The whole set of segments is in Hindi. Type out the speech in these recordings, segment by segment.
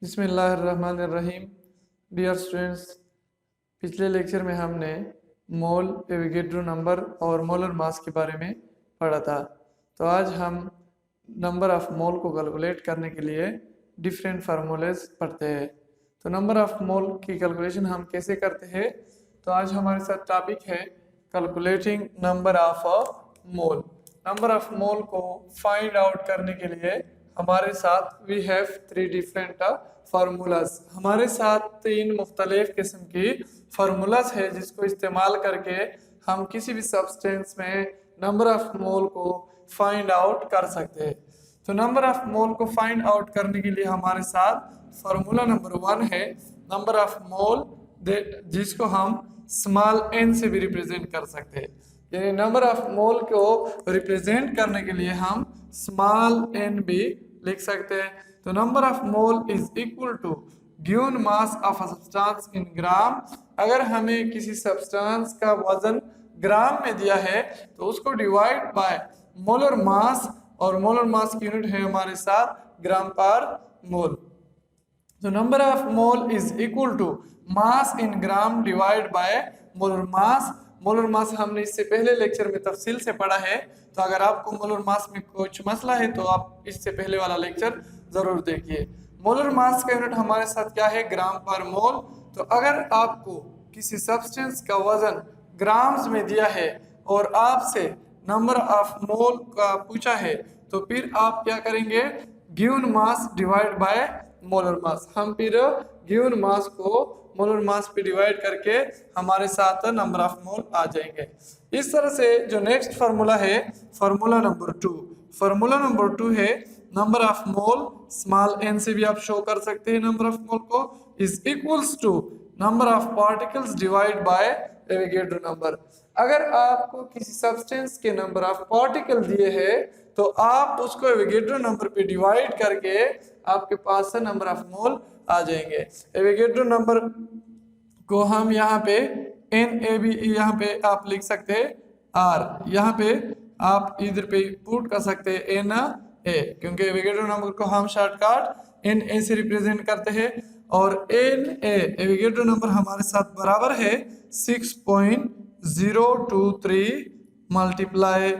बिस्मिल्लाहिर्रहमानिर्रहीम। डियर स्टूडेंट्स, पिछले लेक्चर में हमने मोल, एवोगैड्रो नंबर और मोलर मास के बारे में पढ़ा था। तो आज हम नंबर ऑफ मोल को कैलकुलेट करने के लिए डिफरेंट फार्मूलेस पढ़ते हैं। तो नंबर ऑफ मोल की कैलकुलेशन हम कैसे करते हैं, तो आज हमारे साथ टॉपिक है calculating number of mole. Number of mole को फाइंड आउट करने के लिए हमारे साथ we have three different formulas. हमारे साथ तीन मुख्तलिफ किस्म की फार्मूलाज है जिसको इस्तेमाल करके हम किसी भी सब्सटेंस में नंबर ऑफ मोल को फाइंड आउट कर सकते हैं। तो नंबर ऑफ मोल को फाइंड आउट करने के लिए हमारे साथ फार्मूला नंबर 1 है नंबर ऑफ मोल, जिसको हम स्मॉल n से भी रिप्रेजेंट कर सकते हैं। यानी नंबर ऑफ मोल को रिप्रेजेंट करने के लिए हम स्मॉल n भी लिख सकते हैं। तो number of mole is equal to given mass of a substance in gram. अगर हमें किसी सब्सटेंस का वजन ग्राम में दिया है तो उसको डिवाइड बाय मोलर मास, और मोलर मास की यूनिट है हमारे साथ ग्राम पर मोल। तो number of mole is equal to mass in gram divide by molar mass. Molar mass हमने इससे पहले लेक्चर में तफसील से पढ़ा है, तो अगर आपको मोलर मास में कुछ मसला है तो आप इससे पहले वाला लेक्चर जरूर देखिए। मोलर मास का यूनिट हमारे साथ क्या है, ग्राम पर मोल। तो अगर आपको किसी सब्सटेंस का वजन ग्राम्स में दिया है और आपसे नंबर ऑफ मोल का पूछा है, तो फिर आप क्या करेंगे, given mass divide by molar मास। हम फिर गिवन मास को मोलर मास पे डिवाइड करके हमारे साथ नंबर ऑफ मोल आ जाएंगे। इस तरह से जो नेक्स्ट फार्मूला है फार्मूला नंबर 2। फार्मूला नंबर 2 है number of mole, small n से भी आप शो कर सकते हैं नंबर ऑफ मोल को, is equals to number of particles divide by Avogadro number. अगर आपको किसी सब्सटेंस के नंबर ऑफ पार्टिकल दिए हैं तो आप उसको एवोगैड्रो नंबर पे डिवाइड करके आपके पास से नंबर ऑफ मोल आ जाएंगे। एवोगैड्रो नंबर को हम यहाँ पे NA भी यहाँ पे आप लिख सकते हैं R, यहाँ पे आप इधर पे पुट कर सकते हैं NA, क्योंकि एवोगैड्रो नंबर को हम शॉर्टकट NA से रिप्रेजेंट करते हैं। और NA एवोगैड्रो नंबर हमारे साथ बराबर है 6.023 मल्टीप्लाई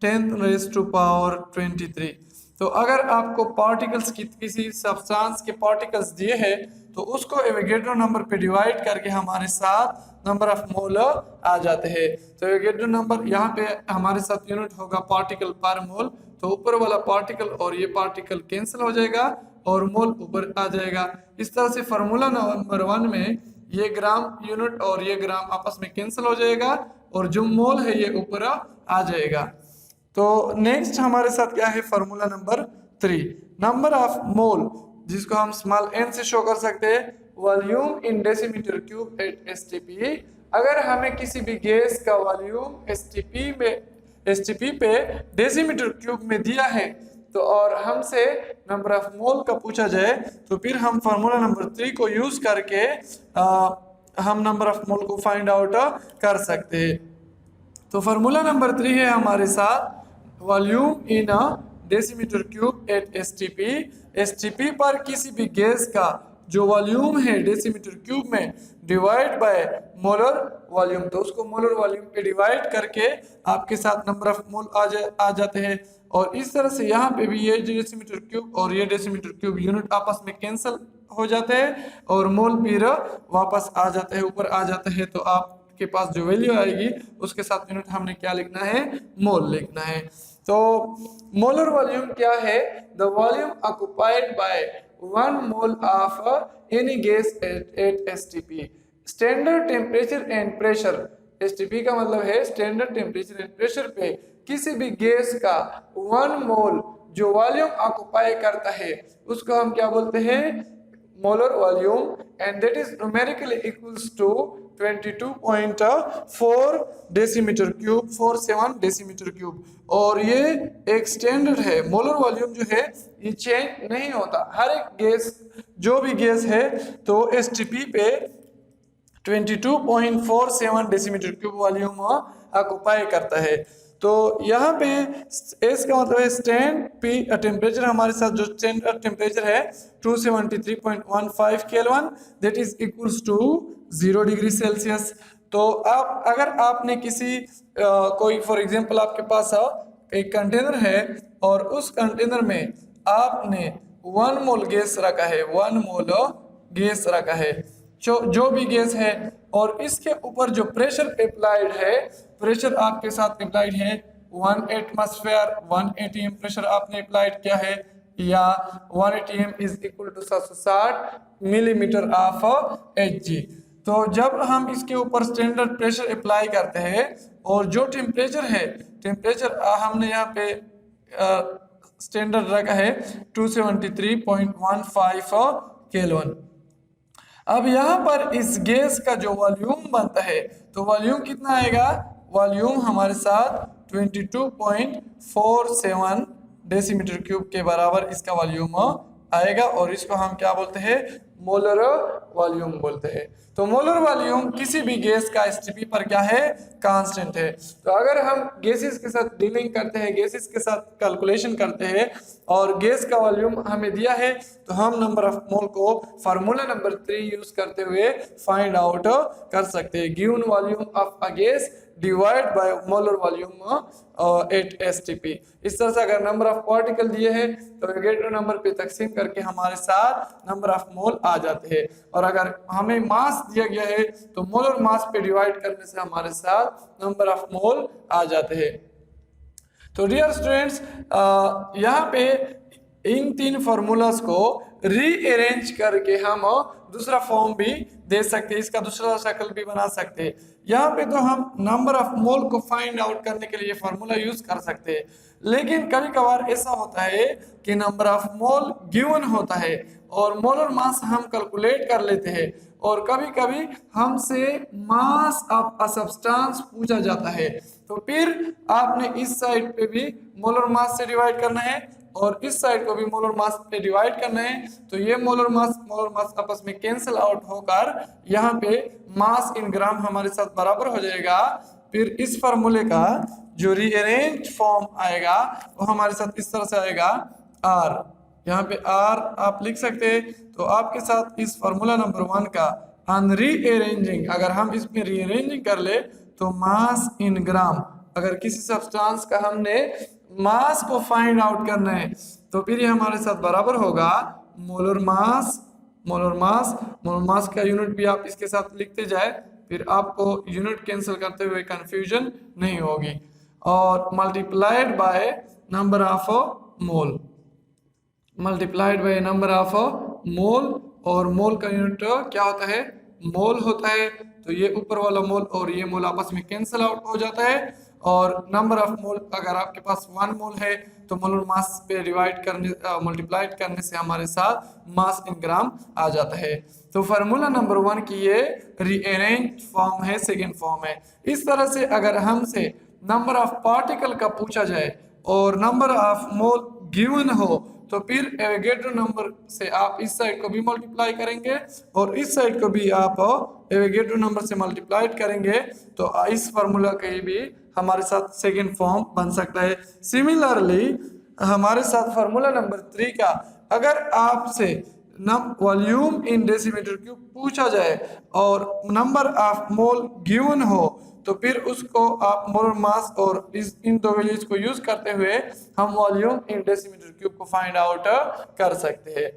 10⁻23। तो अगर आपको पार्टिकल्स की किसी सब्सटेंस के पार्टिकल्स दिए हैं तो उसको एवोगैड्रो नंबर पे डिवाइड करके हमारे साथ नंबर ऑफ मोल आ जाते हैं। तो एवोगैड्रो नंबर यहाँ पे हमारे साथ यूनिट होगा पार्टिकल पर मोल। तो ऊपर वाला पार्टिकल और ये पार्टिकल कैंसिल हो जाएगा और मोल ऊपर आ जाएगा। इस तरह से फार्मूला नंबर 1 में ये ग्राम यूनिट और ये ग्राम आपस में कैंसिल हो जाएगा और जो मोल है ये ऊपर आ जाएगा। तो नेक्स्ट हमारे साथ क्या है, formula number 3 number of mole, जिसको हम स्मॉल n से शो कर सकते हैं volume in decimetre cube at STP। अगर हमें किसी भी गैस का वॉल्यूम STP पे डेसीमीटर क्यूब में दिया है तो और हमसे नंबर ऑफ मोल का पूछा जाए तो फिर हम फार्मूला नंबर 3 को यूज करके हम नंबर ऑफ मोल को फाइंड आउट कर सकते हैं। तो फार्मूला नंबर 3 है हमारे साथ volume in decimetre cube at STP पर किसी भी गैस का जो वॉल्यूम है डेसीमीटर क्यूब में डिवाइड बाय मोलर वॉल्यूम। तो उसको मोलर वॉल्यूम पे डिवाइड करके आपके साथ नंबर ऑफ मोल आ जाते हैं। और इस तरह से यहाँ पे भी ये डेसीमीटर क्यूब और ये डेसीमीटर क्यूब यूनिट आपस में कैंसिल हो जाते हैं और मोल फिर वापस आ जाते हैं, ऊपर आ जाते हैं। तो आपके पास जो वैल्यू आएगी उसके साथ यूनिट हमने क्या लिखना है, मोल लिखना है। तो मोलर वॉल्यूम क्या है, the volume occupied by 1 mole of any gas at STP। Standard temperature and pressure, STP का मतलब है स्टैंडर्ड टेम्परेचर एंड प्रेशर पे किसी भी गैस का 1 मोल जो वॉल्यूम ऑक्युपाई करता है उसको हम क्या बोलते हैं, molar volume, and that is numerically equals to 22.4 decimetre cube 47 decimetre cube. और ये एक स्टैंडर्ड है। मोलर वॉल्यूम जो है ये चेंज नहीं होता, हर एक गैस जो भी गैस है तो STP पे 22.47 डेसीमीटर क्यूब वॉल्यूम ऑक्युपाई करता है। तो यहाँ पे एस का मतलब है स्टैंड, पी टेम्परेचर हमारे साथ जो स्टैंडर्ड टेम्परेचर है 273.15 kelvin, that is equals to 0 degree Celsius. तो आप अगर आपने किसी कोई फॉर एग्जांपल आपके पास एक कंटेनर है और उस कंटेनर में आपने 1 मोल गैस रखा है, 1 मोल गैस रखा है, जो भी गैस है, और इसके ऊपर जो प्रेशर अप्लाइड है, प्रेशर आपके साथ अप्लाइड है 1 एटमॉस्फेयर, 1 atm प्रेशर आपने अप्लाइड किया है, या 1 atm is equal to 760 millimetre of Hg। तो जब हम इसके ऊपर स्टैंडर्ड प्रेशर अप्लाई करते हैं और जो टेम्परेचर है, टेम्परेचर हमने यहाँ पे स्टैंडर्ड रखा है 273.15 केल्विन। अब यहाँ पर इस गैस का जो वॉल्यूम बनता है, तो वॉल्यूम कितना आएगा, वॉल्यूम हमारे साथ 22.47 डेसीमीटर क्यूब के बराबर इसका वॉल्यूम आएगा, और इसको हम क्या बोलते हैं, मोलर वॉल्यूम बोलते हैं। तो मोलर वॉल्यूम किसी भी गैस का एसटीपी पर क्या है, कांस्टेंट है। तो अगर हम गैसेस के साथ डीलिंग करते हैं, गैसेस के साथ कैलकुलेशन करते हैं और गैस का वॉल्यूम हमें दिया है, तो हम नंबर ऑफ मोल को फार्मूला नंबर 3 यूज करते हुए फाइंड आउट कर सकते हैं। Given volume of a gas divide by molar volume at STP. इस तरह से अगर नंबर ऑफ पार्टिकल दिए हैं तो एवोगैड्रो नंबर पे तकसीम करके हमारे साथ नंबर ऑफ मोल आ जाते हैं, और अगर हमें मास दिया गया है तो मोलर मास पे डिवाइड करने से हमारे साथ नंबर ऑफ मोल आ जाते हैं। तो डियर स्टूडेंट्स, यहाँ पे इन 3 फॉर्मूलाज को रीअरेंज करके हम दूसरा फॉर्म भी दे सकते हैं, इसका दूसरा शक्ल भी बना सकते हैं। यहाँ पे तो हम नंबर ऑफ मोल को फाइंड आउट करने के लिए फॉर्मूला यूज कर सकते हैं, लेकिन कभी कभार ऐसा होता है कि नंबर ऑफ मोल गिवन होता है और मोलर मास हम कैलकुलेट कर लेते हैं, और कभी कभी हमसे मास ऑफ अ सब्सटेंस पूछा जाता है, तो फिर आपने इस साइड पे भी मोलर मास से डिवाइड करना है और इस साइड को भी मोलर मास पे डिवाइड करना है। तो ये मोलर मास आपस में कैंसिल आउट होकर यहाँ पे मास इन ग्राम हमारे साथ बराबर हो जाएगा। फिर इस फार्मूले का जो रीअरेंज फॉर्म आएगा वो हमारे साथ इस तरह से आएगा, R, यहाँ पे R आप लिख सकते हैं। तो आपके साथ इस फार्मूला नंबर 1 का ऑन रीअरेंजिंग, अगर हम इसमें रीअरेंजिंग कर ले तो मास इन ग्राम, अगर किसी सब्सटेंस का हमने मास को फाइंड आउट करना है तो फिर ये हमारे साथ बराबर होगा मोलर मास। मोलर मास का यूनिट भी आप इसके साथ लिखते जाए, फिर आपको यूनिट कैंसिल करते हुए कंफ्यूजन नहीं होगी, और multiplied by number of mole, multiplied by number of मोल, और मोल का यूनिट क्या होता है, मोल होता है। तो ये ऊपर वाला मोल और ये मोल आपस में कैंसिल आउट हो जाता है, और नंबर ऑफ मोल अगर आपके पास 1 मोल है तो मोलर मास पे डिवाइड करने मल्टीप्लाइड करने से हमारे साथ मास इन ग्राम आ जाता है। तो फार्मूला नंबर 1 की ये रीअरेंज फॉर्म है, सेकेंड फॉर्म है। इस तरह से अगर हमसे नंबर ऑफ पार्टिकल का पूछा जाए और नंबर ऑफ मोल गिवन हो तो फिर एवोगैड्रो नंबर से आप इस साइड को भी मल्टीप्लाई करेंगे और इस साइड को भी आप एवोगैड्रो नंबर से मल्टीप्लाई करेंगे, तो इस फार्मूला का भी हमारे साथ सेकेंड फॉर्म बन सकता है। सिमिलरली हमारे साथ फार्मूला नंबर 3 का अगर आपसे वॉल्यूम इन डेसीमीटर क्यूब पूछा जाए और नंबर ऑफ मोल गिवन हो तो फिर उसको आप मोलर मास और इन दो वैल्यूज को यूज करते हुए हम वॉल्यूम इन डेसीमीटर क्यूब को फाइंड आउट कर सकते हैं।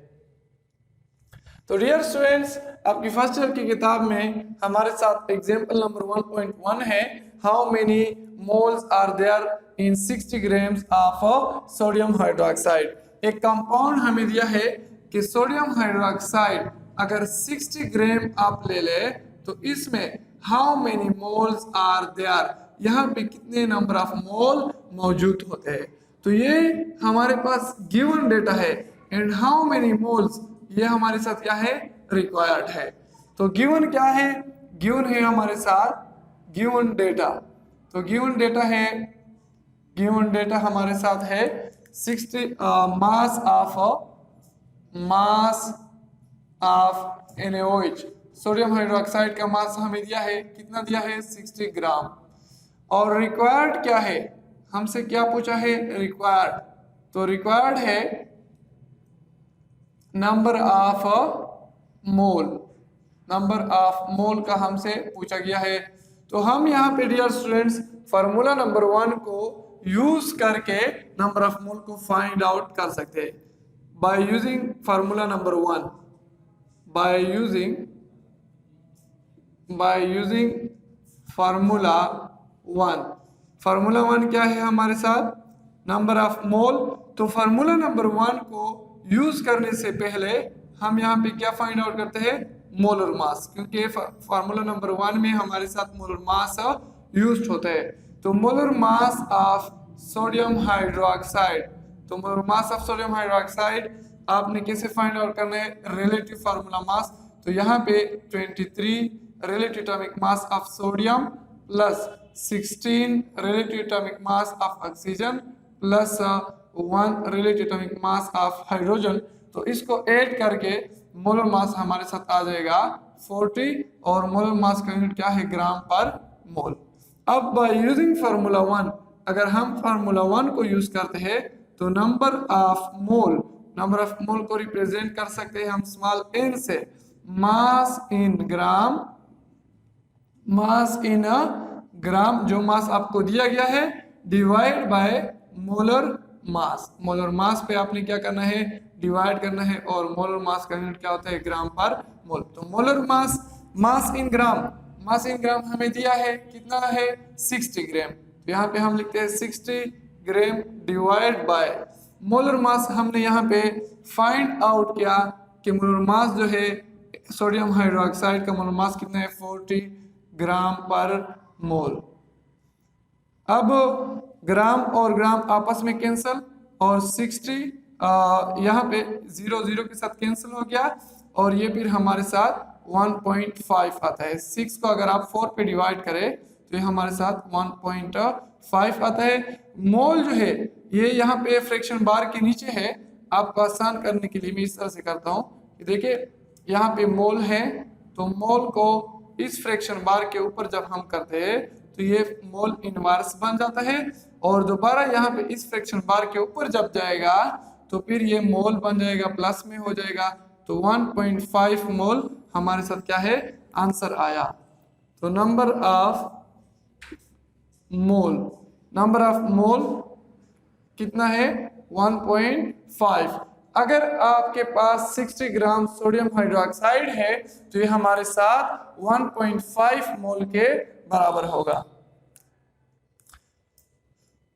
तो डियर स्टूडेंट्स, आपकी फर्स्ट ईयर की किताब में हमारे साथ एग्जांपल नंबर 1.1 है, how many moles are there in 60 grams of sodium hydroxide. एक कंपाउंड हमें दिया है कि सोडियम हाइड्रोक्साइड अगर 60 ग्राम आप ले ले तो इसमें how many moles are there, यहाँ पे कितने नंबर ऑफ मोल मौजूद होते हैं। तो ये हमारे पास गिवन डेटा है, एंड हाउ मेनी मोल्स ये हमारे साथ क्या है, रिक्वायर्ड है। तो गिवन क्या है, गिवन है हमारे साथ गिवन डेटा। तो गिवन डेटा है, गिवन डेटा हमारे साथ है 60 mass of NaOH, sodium hydroxide का मास हमें दिया है, कितना दिया है 60 ग्राम। और रिक्वायर्ड क्या है, हमसे क्या पूछा है, रिक्वायर्ड। तो रिक्वायर्ड है number of mole, number of मोल का हमसे पूछा गया है। तो हम यहाँ पे डियर स्टूडेंट्स फार्मूला नंबर 1 को यूज करके नंबर ऑफ मोल को फाइंड आउट कर सकते हैं by using formula number 1, by using formula 1। Formula 1 क्या है हमारे साथ, नंबर ऑफ मोल। तो फार्मूला नंबर 1 को यूज करने से पहले हम यहाँ पे क्या फाइंड आउट करते हैं, मोलर मास, क्योंकि फार्मूला नंबर 1 में हमारे साथ मोलर मास यूज होता है। तो molar mass of sodium hydroxide, तो molar mass of sodium hydroxide आपने कैसे फाइंड आउट करना है, रिलेटिव फार्मूला मास। तो यहाँ पे 23 relative atomic mass of sodium plus 16 relative atomic mass of oxygen plus 1 relative atomic mass of hydrogen. तो इसको ऐड करके मोलर मास हमारे साथ आ जाएगा 40 और मोलर मास का यूनिट क्या है, ग्राम पर मोल। अब बाय यूजिंग फार्मूला 1, अगर हम फार्मूला 1 को यूज करते हैं तो नंबर ऑफ मोल को रिप्रेजेंट कर सकते हैं हम स्मॉल n से, मास इन ग्राम, जो मास आपको दिया गया है divide by molar mass. Molar मास पे आपने क्या करना है, डिवाइड करना है, और मोलर मास का यूनिट क्या होता है, ग्राम पर मोल। तो मोलर मास इन ग्राम हमें दिया है, कितना है, 60 ग्राम। तो यहाँ पे हम लिखते हैं 60 ग्राम डिवाइड बाय मोलर मास। हमने यहाँ पे फाइंड आउट किया कि मोलर मास जो है सोडियम हाइड्रोक्साइड का मोलर मास कितना है, 40 ग्राम पर मोल। अब ग्राम और ग्राम आपस में कैंसल, और 60 यहाँ पे 0 के साथ कैंसिल हो गया, और ये फिर हमारे साथ 1.5 आता है। 6 को अगर आप 4 पे डिवाइड करें तो ये हमारे साथ 1.5 आता है। मोल जो है ये यहाँ पे फ्रैक्शन बार के नीचे है, आपको आसान करने के लिए मैं इस तरह से करता हूँ कि देखिए यहाँ पे मोल है, तो मोल को इस फ्रैक्शन बार के ऊपर जब हम करते हैं तो ये मोल इनवर्स बन जाता है, और दोबारा यहाँ पे इस फ्रैक्शन बार के ऊपर जब जाएगा तो फिर ये मोल बन जाएगा, प्लस में हो जाएगा। तो 1.5 मोल हमारे साथ क्या है, आंसर आया। तो नंबर ऑफ मोल कितना है, 1.5। अगर आपके पास 60 ग्राम सोडियम हाइड्रोक्साइड है तो ये हमारे साथ 1.5 मोल के बराबर होगा।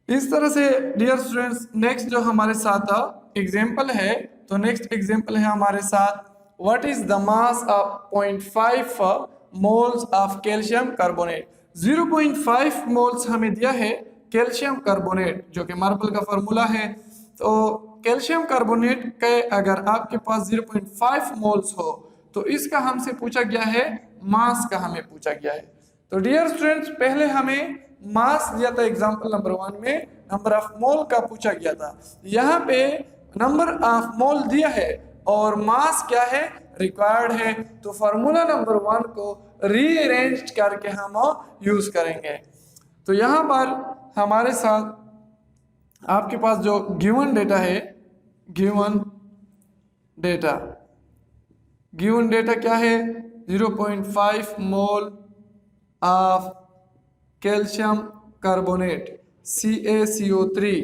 इस तरह से डियर स्टूडेंट्स नेक्स्ट जो हमारे साथ एग्जाम्पल है, तो नेक्स्ट एग्जाम्पल है हमारे साथ, what is the mass of 0.5 moles of calcium carbonate. 0.5 moles हमें दिया है कैल्शियम कार्बोनेट, जो कि मार्बल का फॉर्मूला है। तो कैल्शियम कार्बोनेट के अगर आपके पास 0.5 मोल्स हो तो इसका हमसे पूछा गया है, मास का हमें पूछा गया है। तो डियर स्टूडेंट्स पहले हमें मास दिया था एग्जांपल नंबर 1 में, नंबर ऑफ मोल का पूछा गया था। यहाँ पे नंबर ऑफ मोल दिया है और मास क्या है, रिक्वायर्ड है। तो फार्मूला नंबर 1 को रीअरेंज करके हम यूज करेंगे। तो यहाँ पर हमारे साथ आपके पास जो गिवन डेटा है, गिवन डेटा क्या है, 0.5 mole of calcium carbonate CaCO3,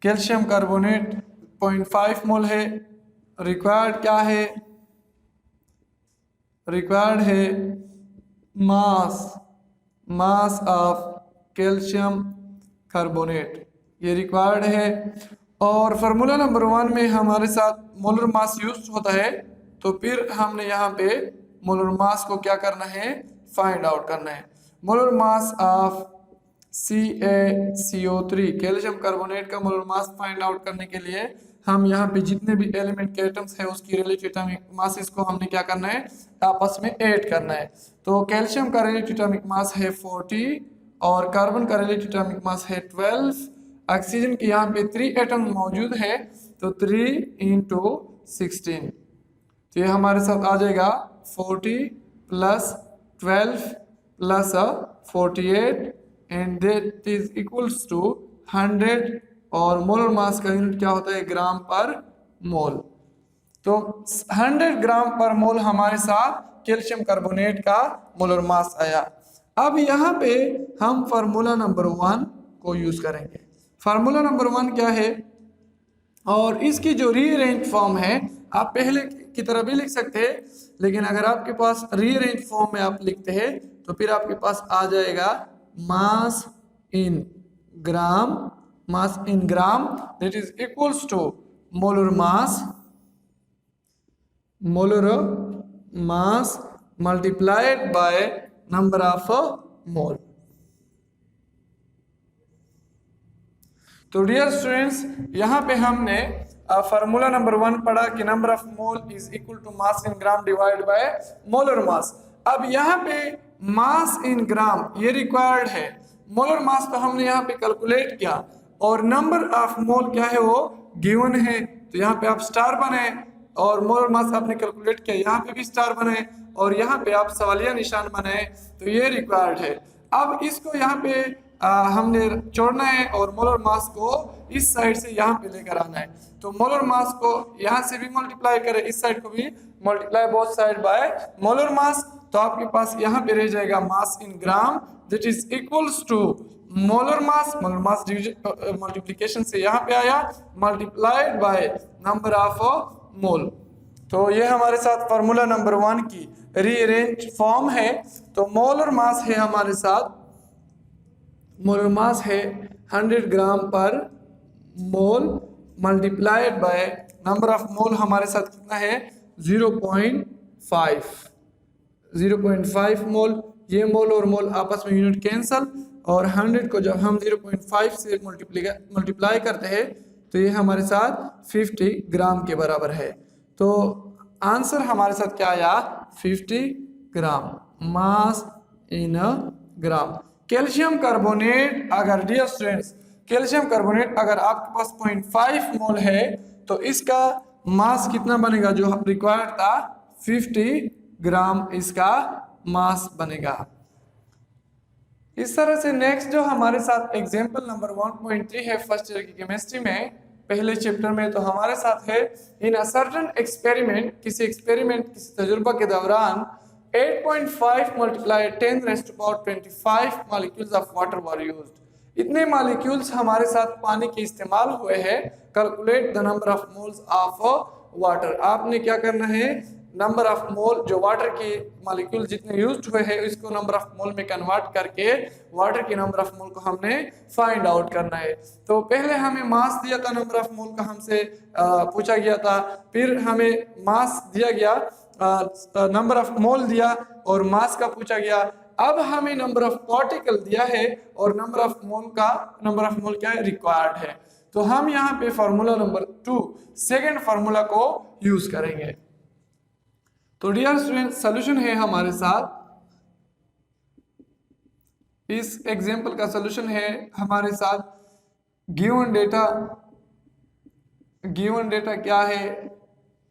calcium carbonate 0.5 मोल है। रिक्वायर्ड क्या है, रिक्वायर्ड है मास ऑफ कैल्शियम कार्बोनेट, ये रिक्वायर्ड है। और फार्मूला नंबर 1 में हमारे साथ मोलर मास यूज होता है, तो फिर हमने यहाँ पे मोलर मास को क्या करना है, फाइंड आउट करना है। Molar mass of CaCO3 calcium carbonate का मोलर मास फाइंड आउट करने के लिए हम यहाँ पे जितने भी एलिमेंट के एटम्स है उसकी रिलेटिव एटॉमिक मासेस को हमने क्या करना है, आपस में ऐड करना है। तो कैल्शियम का रिलेटिव एटॉमिक मास है 40 और कार्बन का रिलेटिव एटॉमिक मास है 12। ऑक्सीजन के यहाँ पे 3 एटम मौजूद है, तो 3 × 16, तो ये हमारे साथ आ जाएगा 40 + 12 + 48 and that is equals to 100 और मोलर मास का यूनिट क्या होता है, ग्राम पर मोल। तो 100 ग्राम पर मोल हमारे साथ कैल्शियम कार्बोनेट का मोलर मास आया। अब यहाँ पे हम फार्मूला नंबर 1 को यूज करेंगे। फार्मूला नंबर 1 क्या है, और इसकी जो रीअरेंज फॉर्म है आप पहले की तरह भी लिख सकते हैं, लेकिन अगर आपके पास रीअरेंज फॉर्म में आप लिखते हैं तो फिर आपके पास आ जाएगा mass in gram, mass in gram that is equals to molar mass multiplied by number of mole. तो डियर स्टूडेंट्स, यहाँ पे हमने फार्मूला नंबर 1 पढ़ा कि number of mole is equal to mass in gram divide by molar mass. अब यहाँ पे मास इन ग्राम ये रिक्वायर्ड है, मोलर मास तो हमने यहाँ पे कैलकुलेट किया और नंबर ऑफ मोल क्या है वो गिवन है, तो यहाँ पे आप स्टार बनाए और मोलर मास आपने कैलकुलेट किया, यहाँ पे भी स्टार बनाए और यहाँ पे आप सवालिया निशान बनाए, तो ये रिक्वायर्ड है। अब इसको यहाँ पे हमने जोड़ना है और मोलर मास को इस साइड से यहाँ पे लेकर आना है, तो मोलर मास को यहाँ से भी मल्टीप्लाई करें, इस साइड को भी multiply both side by molar mass, तो आपके पास यहाँ पे रह जाएगा mass in gram that is equals to molar mass multiplication से यहाँ पे आया multiplied by number of mole. तो ये हमारे साथ फार्मूला नंबर 1 की रीअरेंज फॉर्म है। तो मोलर मास है हमारे साथ, मोलर मास है 100 gram per mole multiplied by number of mole हमारे साथ कितना है 0.5 मोल। ये मोल और मोल आपस में यूनिट कैंसल, और 100 को जब हम 0.5 से मल्टीप्लाई करते हैं तो ये हमारे साथ 50 ग्राम के बराबर है। तो आंसर हमारे साथ क्या आया 50 ग्राम, mass in gram. Calcium carbonate अगर डियर स्टूडेंट्स कैल्शियम कार्बोनेट अगर आपके पास 0.5 मोल है तो इसका मास कितना बनेगा, जो रिक्वायर्ड था 50 ग्राम इसका मास बनेगा। इस तरह से नेक्स्ट जो हमारे साथ एग्जांपल नंबर 1.3 है फर्स्ट ईयर की केमिस्ट्री में पहले चैप्टर में, तो हमारे साथ है इन अ सर्टेन एक्सपेरिमेंट, किसी तजुर्बा के दौरान 8.5 multiply 10⁻25 molecules of water were used. इतने मॉलिक्यूल्स हमारे साथ पानी के इस्तेमाल हुए हैं। Calculate the number of moles of water. आपने क्या करना है, नंबर ऑफ मोल जो वाटर के मॉलिक्यूल जितने यूज्ड हुए हैं इसको नंबर ऑफ मोल में कन्वर्ट करके वाटर के नंबर ऑफ मोल को हमने फाइंड आउट करना है। तो पहले हमें मास दिया था, नंबर ऑफ मोल का हमसे पूछा गया था, फिर हमें मास दिया गया, नंबर ऑफ मोल दिया और मास का पूछा गया। अब हमें नंबर ऑफ पार्टिकल दिया है और नंबर ऑफ मोल क्या है रिक्वायर्ड है। तो हम यहाँ पे फार्मूला नंबर 2 सेकेंड फार्मूला को यूज करेंगे। तो डियर स्टूडेंट सॉल्यूशन है हमारे साथ, इस एग्जांपल का सॉल्यूशन है हमारे साथ गिवन डेटा क्या है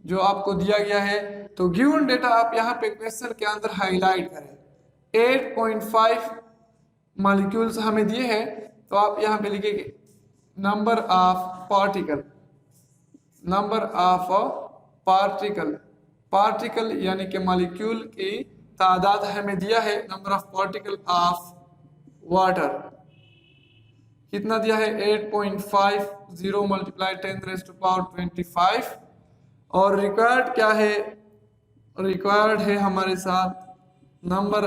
जो आपको दिया गया है। तो गिवन डेटा आप यहाँ पे क्वेश्चन के अंदर हाईलाइट करें। 8.5 मॉलिक्यूल्स हमें दिए हैं, तो आप यहाँ पे लिखेंगे नंबर ऑफ पार्टिकल यानी कि मॉलिक्यूल की तादाद हमें दिया है। Number of particle of water कितना दिया है 8.50 मल्टीप्लाई 10⁻25 और रिक्वायर्ड क्या है, रिक्वायर्ड है हमारे साथ number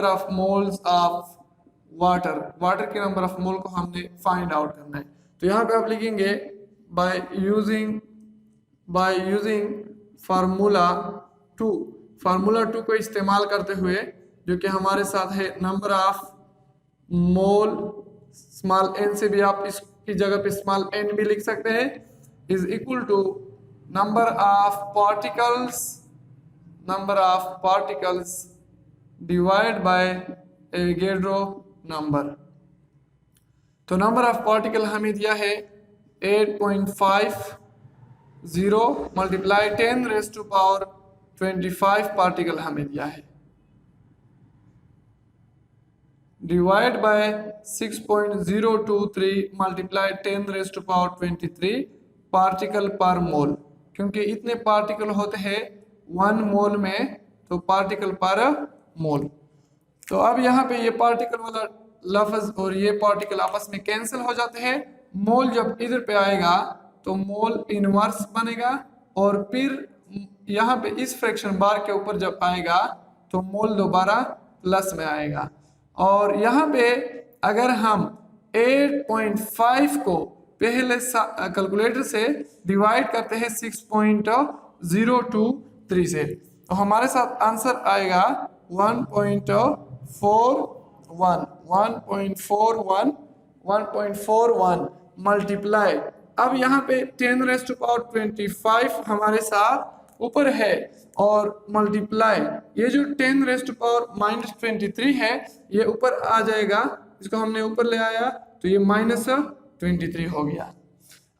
of moles of water के नंबर ऑफ मोल को हमने फाइंड आउट करना है। तो यहाँ पे आप लिखेंगे बाय यूजिंग फार्मूला 2 को इस्तेमाल करते हुए, जो कि हमारे साथ है number of mole, small n से भी आप इसकी जगह पे स्मॉल n भी लिख सकते हैं, is equal to number of particles divide by Avogadro number. तो नंबर ऑफ पार्टिकल हमें दिया है 8.50 मल्टीप्लाई 10⁻25 पार्टिकल हमें दिया है। डिवाइड बाय 6.023 मल्टीप्लाई 10⁻23 पार्टिकल पर मोल, क्योंकि इतने पार्टिकल होते हैं 1 मोल में, तो पार्टिकल पर मोल। तो अब यहाँ पे ये पार्टिकल वाला लफ्ज और ये पार्टिकल आपस में कैंसिल हो जाते हैं। मोल जब इधर पे आएगा तो मोल इनवर्स बनेगा, और फिर यहाँ पे इस फ्रैक्शन बार के ऊपर जब आएगा तो मोल दोबारा प्लस में आएगा। और यहाँ पे अगर हम 8.5 को पहले कैलकुलेटर से डिवाइड करते हैं 6.023 से, तो हमारे साथ आंसर आएगा 1.41 मल्टीप्लाई। अब यहाँ पे 10⁻25 हमारे साथ ऊपर है, और मल्टीप्लाई ये जो 10⁻⁻23 है ये ऊपर आ जाएगा, इसको हमने ऊपर ले आया तो ये -23 हो गया।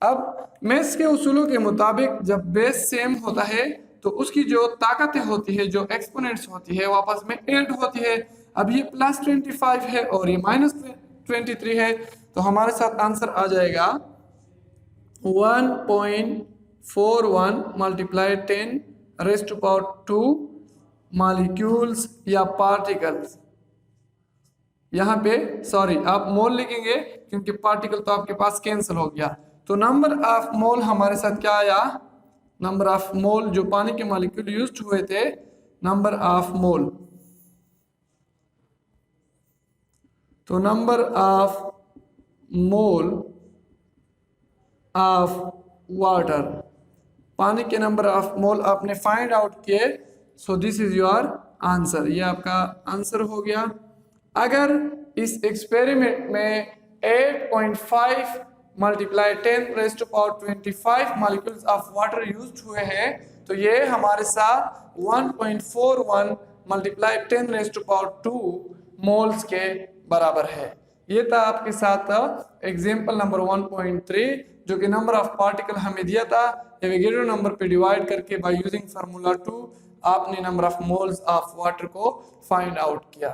अब मैथ्स के उसूलों के मुताबिक जब बेस सेम होता है तो उसकी जो ताकतें होती है, जो एक्सपोनेंट्स होती है, वो आपस में ऐड होती है। अब ये +25 है और ये -23 है, तो हमारे साथ आंसर आ जाएगा 1.41 मल्टीप्लाई 10⁻² मॉलिक्यूल्स या पार्टिकल्स। यहाँ पे सॉरी आप मोल लिखेंगे क्योंकि पार्टिकल तो आपके पास कैंसिल हो गया। तो नंबर ऑफ मोल हमारे साथ क्या आया, नंबर ऑफ मोल जो पानी के मॉलिक्यूल यूज्ड हुए थे, नंबर ऑफ मोल, तो number of mole of water, पानी के नंबर ऑफ मोल आपने फाइंड आउट किए। So this is your answer, ये आपका आंसर हो गया। अगर इस एक्सपेरिमेंट में 8.5 multiply 10⁻25 molecules of water used हुए हैं, तो ये हमारे साथ 1.41 मल्टीप्लाई 10⁻² मोल्स के बराबर है। ये था आपके साथ एग्जाम्पल नंबर 1.3, जो कि नंबर ऑफ पार्टिकल हमें दिया था, एवोगैड्रो नंबर पे डिवाइड करके बाय यूजिंग फार्मूला 2 आपने number of moles of water को फाइंड आउट किया।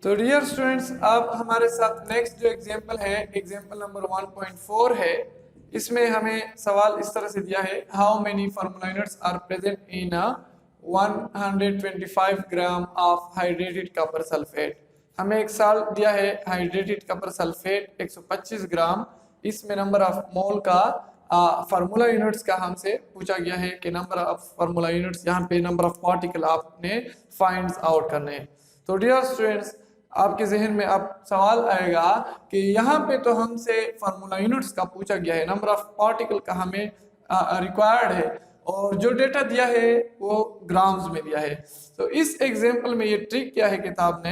तो डियर स्टूडेंट्स, अब हमारे साथ नेक्स्ट जो एग्जाम्पल है, एग्जाम्पल नंबर 1.4 है। इसमें हमें सवाल इस तरह से दिया है, how many formula units are present in 125 gram of hydrated copper sulphate. हमें एक साल दिया है हाइड्रेटेड कॉपर सल्फेट 125 ग्राम, इसमें नंबर ऑफ मोल का फार्मूला यूनिट्स का हमसे पूछा गया है कि नंबर ऑफ फार्मूला यूनिट्स, यहाँ पे नंबर ऑफ पार्टिकल आपने फाइंड आउट करने हैं। तो डियर स्टूडेंट्स, आपके जहन में अब सवाल आएगा कि यहाँ पे तो हमसे फार्मूला यूनिट्स का पूछा गया है, नंबर ऑफ पार्टिकल का हमें रिक्वायर्ड है, और जो डेटा दिया है वो ग्राम्स में दिया है। तो इस एग्जाम्पल में ये ट्रिक किया है किताब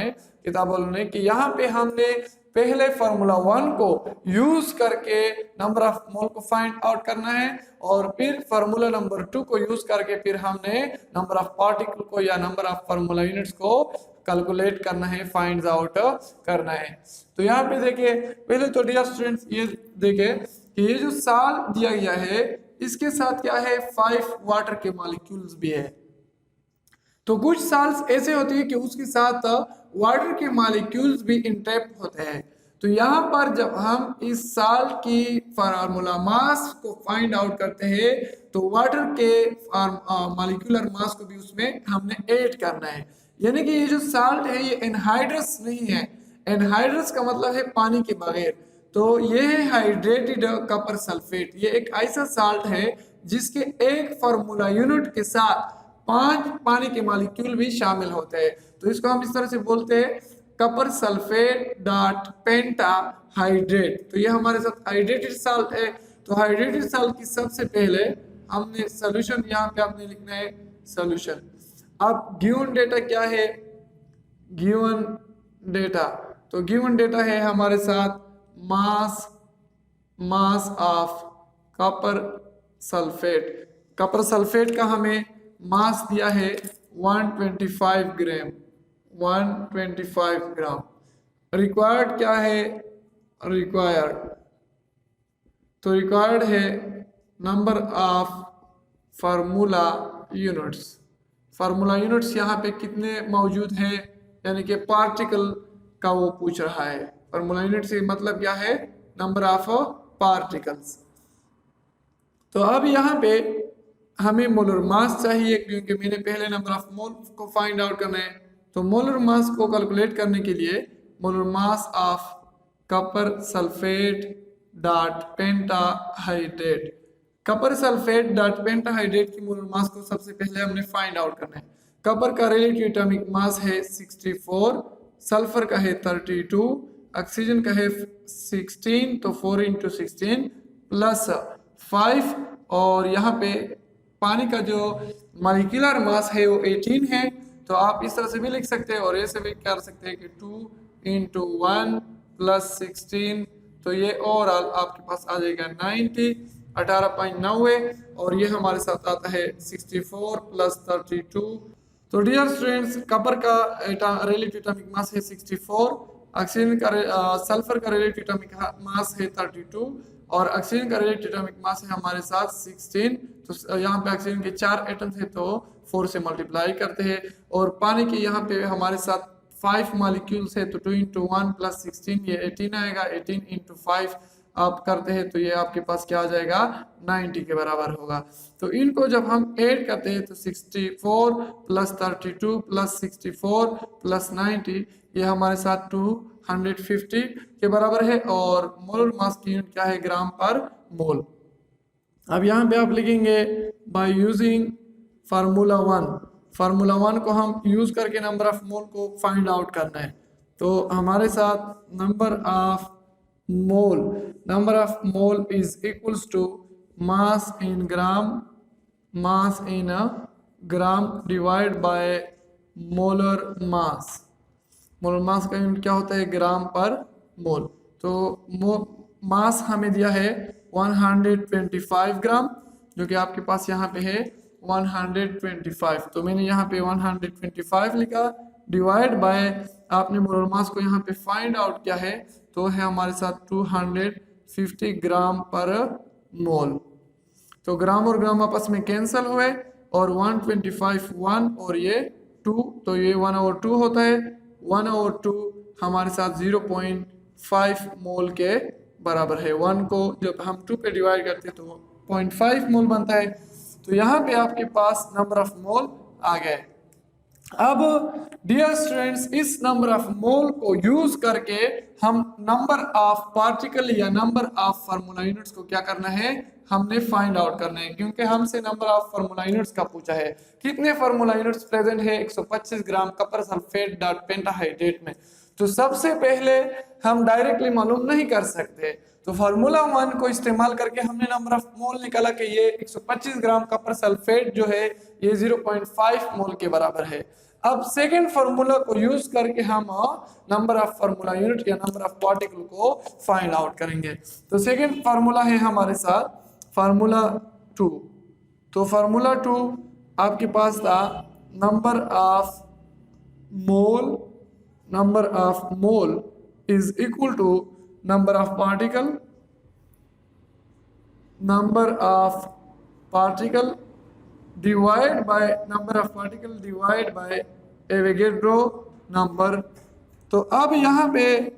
वालों ने कि यहाँ पे हमने पहले फार्मूला 1 को यूज करके नंबर ऑफ मोल को फाइंड आउट करना है, और फिर फार्मूला नंबर 2 को यूज करके फिर हमने नंबर ऑफ पार्टिकल को या नंबर ऑफ फार्मूला यूनिट्स को कैलकुलेट करना है, फाइंड आउट करना है। तो यहाँ पे देखिए, पहले तो डियर स्टूडेंट्स ये देखिए कि ये जो साल दिया गया है इसके साथ क्या है, 5 वाटर के मॉलिक्यूल्स भी है। तो कुछ साल्स ऐसे होती है कि उसके साथ वाटर के मॉलिक्यूल्स भी इंटैक्ट होते हैं। तो यहाँ पर जब हम इस साल की फार्मूला मास को फाइंड आउट करते हैं तो वाटर के मॉलिक्यूलर मास को भी उसमें हमने ऐड करना है। यानी कि ये जो साल्ट है ये एनहाइड्रस नहीं है, एनहाइड्रस का मतलब है पानी के बगैर। तो ये है हाइड्रेटेड कॉपर सल्फेट, ये एक ऐसा साल्ट है जिसके एक फार्मूला यूनिट के साथ 5 पानी के मॉलिक्यूल भी शामिल होते हैं। तो इसको हम इस तरह से बोलते हैं कॉपर सल्फेट डॉट पेंटा हाइड्रेट। तो ये हमारे साथ हाइड्रेटेड साल्ट है। तो हाइड्रेटेड साल्ट की सबसे पहले हमने सोल्यूशन, यहाँ पे आपने लिखना है सोल्यूशन। अब गिवन डेटा क्या है, गिवन डेटा, तो गिवन डेटा है हमारे साथ mass of copper sulphate. Copper sulphate का हमें मास दिया है 125 ग्राम, 125 ग्राम। रिक्वायर्ड क्या है, रिक्वायर्ड, तो रिक्वायर्ड है number of formula units. Formula units यहाँ पे कितने मौजूद है, यानी कि पार्टिकल का वो पूछ रहा है। फार्मूला यूनिट से मतलब क्या है, नंबर ऑफ पार्टिकल्स। तो अब यहाँ पे हमें मोलर मास चाहिए, क्योंकि मैंने पहले नंबर ऑफ मोल को फाइंड आउट करना है। तो मोलर मास को कैलकुलेट करने के लिए molar mass of copper sulphate dot pentahydrate, copper sulphate dot pentahydrate की मोलर मास को सबसे पहले हमने फाइंड आउट करना है। कॉपर का रिलेटिव एटॉमिक मास है 64, सल्फर का है 32, ऑक्सीजन का है 16, तो 4 × 16 प्लस 5, और यहाँ पे पानी का जो मॉलिक्यूलर मास है वो 18 है। तो आप इस तरह से भी लिख सकते हैं और ऐसे भी कर सकते हैं कि 2 × 1 प्लस 16, तो ये ओवरऑल आपके पास आ जाएगा 90, 18.90, और ये हमारे साथ आता है 64 प्लस 32। तो डियर स्टूडेंट्स, कॉपर का रिलेटिव एटॉमिक मास है 64, ऑक्सीजन का सल्फर का रिलेटिव एटॉमिक मास है 32, और ऑक्सीजन का रिलेटिव एटॉमिक मास है हमारे साथ 16। तो यहाँ पे ऑक्सीजन के 4 एटम्स है तो 4 से मल्टीप्लाई करते हैं, और पानी के यहाँ पे हमारे साथ 5 मॉलिक्यूल्स है, तो 2 × 1 प्लस 16 ये 18 आएगा। 18 × 5 आप करते हैं तो ये आपके पास क्या आ जाएगा, 90 के बराबर होगा। तो इनको जब हम ऐड करते हैं तो 64 प्लस 32 प्लस 64 प्लस 90, ये हमारे साथ 250 के बराबर है, और मोलर मास की यूनिट क्या है, ग्राम पर मोल। अब यहाँ पे आप लिखेंगे बाय यूजिंग फार्मूला 1। फार्मूला 1 को हम यूज करके नंबर ऑफ मोल को फाइंड आउट करना है। तो हमारे साथ number of mole is equals to mass in gram divide by molar mass. Molar mass का यूनिट क्या होता है, ग्राम पर मोल। तो मास हमें दिया है 125 ग्राम, जो कि आपके पास यहाँ पे है 125, तो मैंने यहाँ पे 125 लिखा, डिवाइड बाय आपने मोलर मास को यहाँ पे फाइंड आउट किया है, तो है हमारे साथ 250 ग्राम पर मोल। तो ग्राम और ग्राम आपस में कैंसिल हुए, और 125 1 और ये 2, तो ये 1/2 होता है। 1/2 हमारे साथ 0.5 मोल के बराबर है। 1 को जब हम 2 पे डिवाइड करते हैं तो 0.5 मोल बनता है। तो यहाँ पे आपके पास नंबर ऑफ मोल आ गए। अब डियर स्टूडेंट्स, इस नंबर ऑफ मोल को यूज करके हम नंबर ऑफ पार्टिकल या नंबर ऑफ फार्मूला यूनिट्स को क्या करना है, हमने फाइंड आउट करना है, क्योंकि हमसे नंबर ऑफ फार्मूला यूनिट्स का पूछा है। कितने फार्मूला यूनिट्स प्रेजेंट है 125 gram copper sulphate dot pentahydrate में। तो सबसे पहले हम डायरेक्टली मालूम नहीं कर सकते, तो फार्मूला 1 को इस्तेमाल करके हमने नंबर ऑफ मोल निकाला कि ये 125 ग्राम कॉपर सल्फेट जो है ये 0.5 मोल के बराबर है। अब सेकेंड फार्मूला को यूज करके हम नंबर ऑफ फार्मूला यूनिट या नंबर ऑफ पार्टिकल को फाइंड आउट करेंगे। तो सेकेंड फार्मूला है हमारे साथ फार्मूला 2। तो फार्मूला 2 आपके पास था number of mole is equal to number of particle divide by number of particle divide by Avogadro number। तो अब यहाँ पे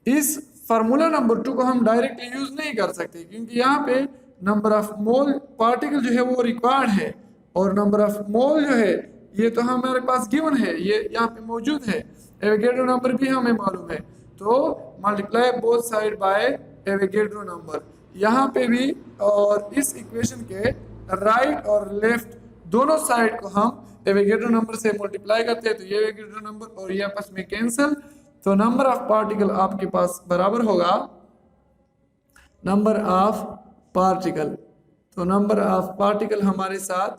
इस फार्मूला नंबर 2 को हम डायरेक्टली यूज नहीं कर सकते, क्योंकि यहाँ पे नंबर ऑफ मोल पार्टिकल जो है वो रिक्वायर्ड है, और नंबर ऑफ मोल जो है ये तो हमारे पास गिवन है, ये यहाँ पे मौजूद है। एवोगैड्रो नंबर भी हमें मालूम है, तो multiply both side bye Avogadro number यहाँ पे भी, और इस इक्वेशन के राइट और लेफ्ट दोनों साइड को हम एवोगैड्रो नंबर से मल्टीप्लाई करते हैं, तो ये एवोगैड्रो नंबर और ये आपस में कैंसिल, तो नंबर ऑफ पार्टिकल आपके पास बराबर होगा नंबर ऑफ पार्टिकल। तो नंबर ऑफ पार्टिकल हमारे साथ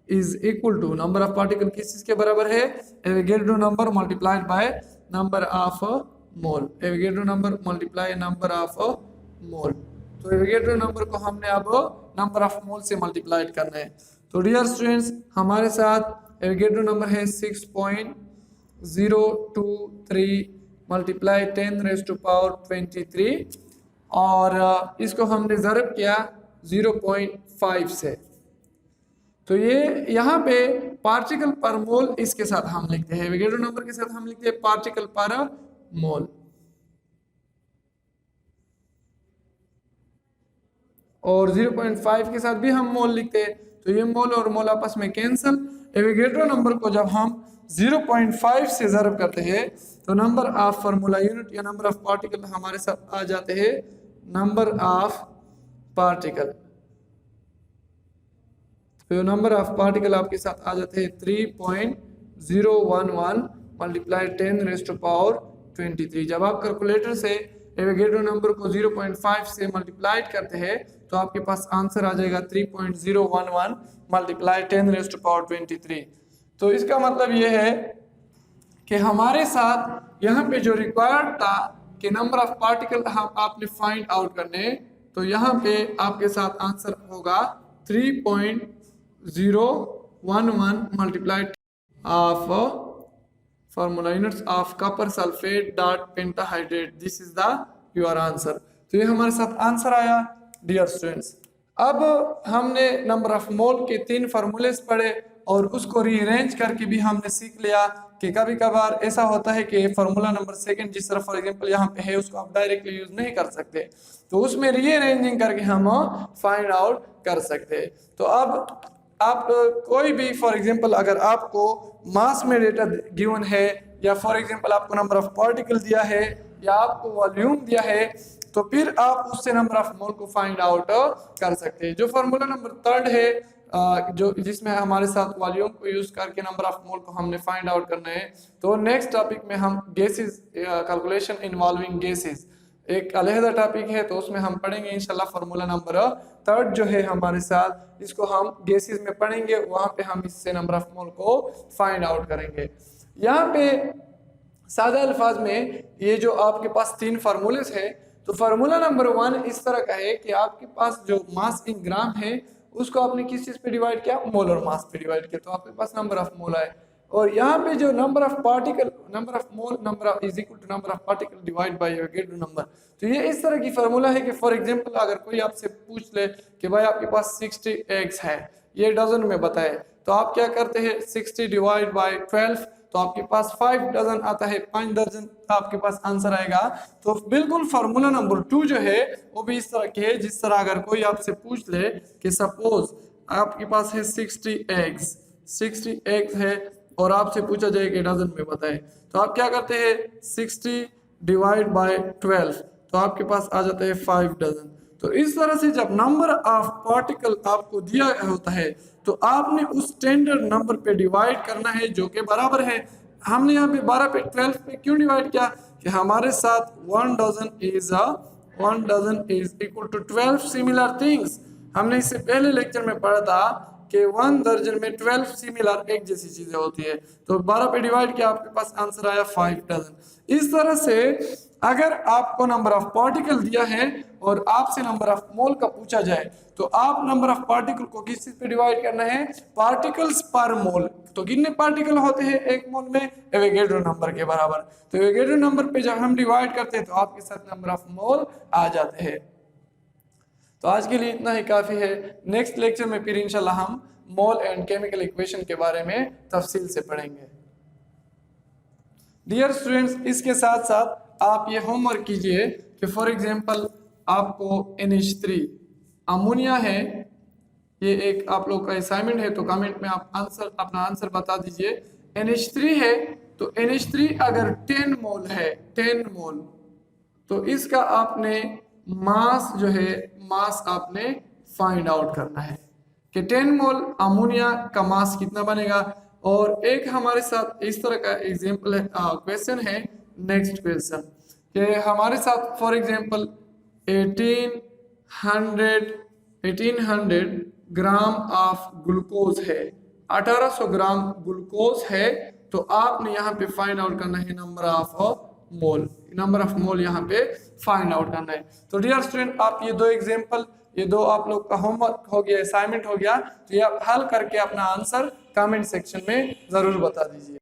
is equal to, number of particle किस चीज के बराबर है, Avogadro number multiplied by number of mole. Avogadro number multiply number of mole. तो एवोगैड्रो नंबर को हमने अब नंबर ऑफ मोल से मल्टीप्लाइड करना है। तो डियर स्टूडेंट्स, हमारे साथ एवोगैड्रो नंबर है 6.023 मल्टीप्लाई 10⁻23, और इसको हमने ज़रब किया 0.5 से। तो ये यहाँ पे पार्टिकल पर मोल इसके साथ हम लिखते हैं, एवोगैड्रो नंबर के साथ हम लिखते हैं पार्टिकल पर मोल। और 0.5 के साथ भी हम मोल लिखते हैं, तो ये मोल और मोल आपस में कैंसल। एवोगैड्रो नंबर को जब हम 0.5 से ज़रब करते हैं तो नंबर ऑफ फार्मूला यूनिट या नंबर ऑफ पार्टिकल हमारे साथ आ जाते हैं नंबर ऑफ पार्टिकल। तो नंबर ऑफ पार्टिकल आपके साथ आ जाते हैं 3.011 मल्टीप्लाई 10⁻23। जब आप कैलकुलेटर से एवोगैड्रो नंबर को 0.5 से मल्टीप्लाई करते हैं तो आपके पास आंसर आ जाएगा 3.011 मल्टीप्लाई 10⁻23। तो इसका मतलब ये है कि हमारे साथ यहाँ पे जो रिक्वायर्ड था कि नंबर ऑफ पार्टिकल हम आपने फाइंड आउट करने, तो यहाँ पे आपके साथ आंसर होगा 3.011 multiplied of formula units of copper sulfate dot pentahydrate. This is the your answer. तो ये हमारे साथ आंसर आया डियर स्टूडेंट्स। अब हमने नंबर ऑफ मोल के 3 फार्मूलेस पढ़े और उसको रीअरेंज करके भी हमने सीख लिया कि कभी कभार ऐसा होता है कि फार्मूला नंबर सेकंड जिस तरह फॉर एग्जांपल यहाँ पे है उसको आप डायरेक्टली यूज नहीं कर सकते, तो उसमें रीअरेंजिंग करके हम फाइंड आउट कर सकते हैं। तो अब आप कोई भी फॉर एग्जांपल अगर आपको मास में डेटा गिवन है या फॉर एग्जांपल आपको नंबर ऑफ पार्टिकल दिया है या आपको वॉल्यूम दिया है, तो फिर आप उससे नंबर ऑफ मोल को फाइंड आउट कर सकते हैं। जो फार्मूला नंबर 3 है जो जिसमें हमारे साथ वॉल्यूम को यूज करके नंबर ऑफ मोल को हमने फाइंड आउट करना है, तो नेक्स्ट टॉपिक में हम गैसेस कैलकुलेशन इन्वॉल्विंग गैसेस एक अलहदा टॉपिक है, तो उसमें हम पढ़ेंगे इंशाल्लाह फार्मूला नंबर 3 जो है हमारे साथ, इसको हम गैसेस में पढ़ेंगे, वहां पे हम इससे नंबर ऑफ मोल को फाइंड आउट करेंगे। यहाँ पे सादा अल्फाज में ये जो आपके पास 3 फार्मूलेस है, तो फार्मूला नंबर 1 इस तरह का है कि आपके पास जो मास इन ग्राम है उसको आपने किस चीज पे डिवाइड किया, मोल और मास पे डिवाइड किया, तो आपके पास नंबर ऑफ मोल आए। और यहाँ पे जो number of particle number of mole number of is equal to number of particle divide by Avogadro number. तो ये इस तरह की फार्मूला है कि फॉर एग्जांपल अगर कोई आपसे पूछ ले कि भाई आपके पास 60 एग्स है, ये डजन में बताए, तो आप क्या करते हैं 60 डिवाइड बाय 12, तो आपके पास 5 डजन आता है, 5 दर्जन आपके पास आंसर आएगा। तो बिल्कुल फार्मूला नंबर 2 जो है वो भी इस तरह की है, जिस तरह अगर कोई आपसे पूछ ले कि सपोज आपके पास है 60 एग्स है और आपसे पूछा जाए कि डजन में बताए, तो आप क्या करते हैं 60 डिवाइड बाय 12, तो आपके पास आ जाता है 5 डजन। तो इस तरह से जब नंबर ऑफ पार्टिकल आपको दिया होता है तो आपने उस स्टैंडर्ड नंबर पे डिवाइड करना है जो कि बराबर है। हमने यहाँ पे 12 पे 12 पे क्यों डिवाइड किया कि हमारे साथ 1 dozen is equal to 12 similar things. हमने इससे पहले लेक्चर में पढ़ा था कि 1 दर्जन में 12 सिमिलर एक जैसी चीजें होती है, तो 12 पे डिवाइड किया आपके पास आंसर आया 5 डजन। इस तरह से अगर आपको नंबर ऑफ पार्टिकल दिया है और आपसे नंबर ऑफ मोल का पूछा जाए, तो आप नंबर ऑफ पार्टिकल को किस चीज पे डिवाइड करना है, पार्टिकल्स पर मोल। तो कितने पार्टिकल होते हैं एक मोल में, एवोगैड्रो नंबर के बराबर। तो एवोगैड्रो नंबर पे जब हम डिवाइड करते हैं तो आपके साथ नंबर ऑफ मोल आ जाते हैं। तो आज के लिए इतना ही काफी है। नेक्स्ट लेक्चर में फिर इंशाल्लाह हम मोल एंड केमिकल इक्वेशन के बारे में तफसील से पढ़ेंगे। डियर स्टूडेंट्स, इसके साथ साथ आप ये होमवर्क कीजिए कि फॉर एग्जांपल आपको NH3 अमोनिया है, ये एक आप लोग का असाइनमेंट है, तो कमेंट में आप अपना आंसर बता दीजिए। NH3 है तो NH3 अगर 10 मोल है, 10 मोल, तो इसका आपने मास जो है मास आपने फाइंड आउट करना है कि 10 मोल अमोनिया का मास कितना बनेगा। और एक हमारे साथ इस तरह का एग्जांपल है, क्वेश्चन है, नेक्स्ट क्वेश्चन कि हमारे साथ for example 1800 gram of glucose है, 1800 ग्राम ग्लूकोज है, तो आपने यहाँ पे फाइंड आउट करना है number of mole, number of मोल यहाँ पे फाइंड आउट करना है। तो डियर स्टूडेंट, आप ये 2 एग्जांपल, ये 2 आप लोग का होमवर्क हो गया, असाइनमेंट हो गया, तो ये आप हल करके अपना आंसर कमेंट सेक्शन में जरूर बता दीजिए।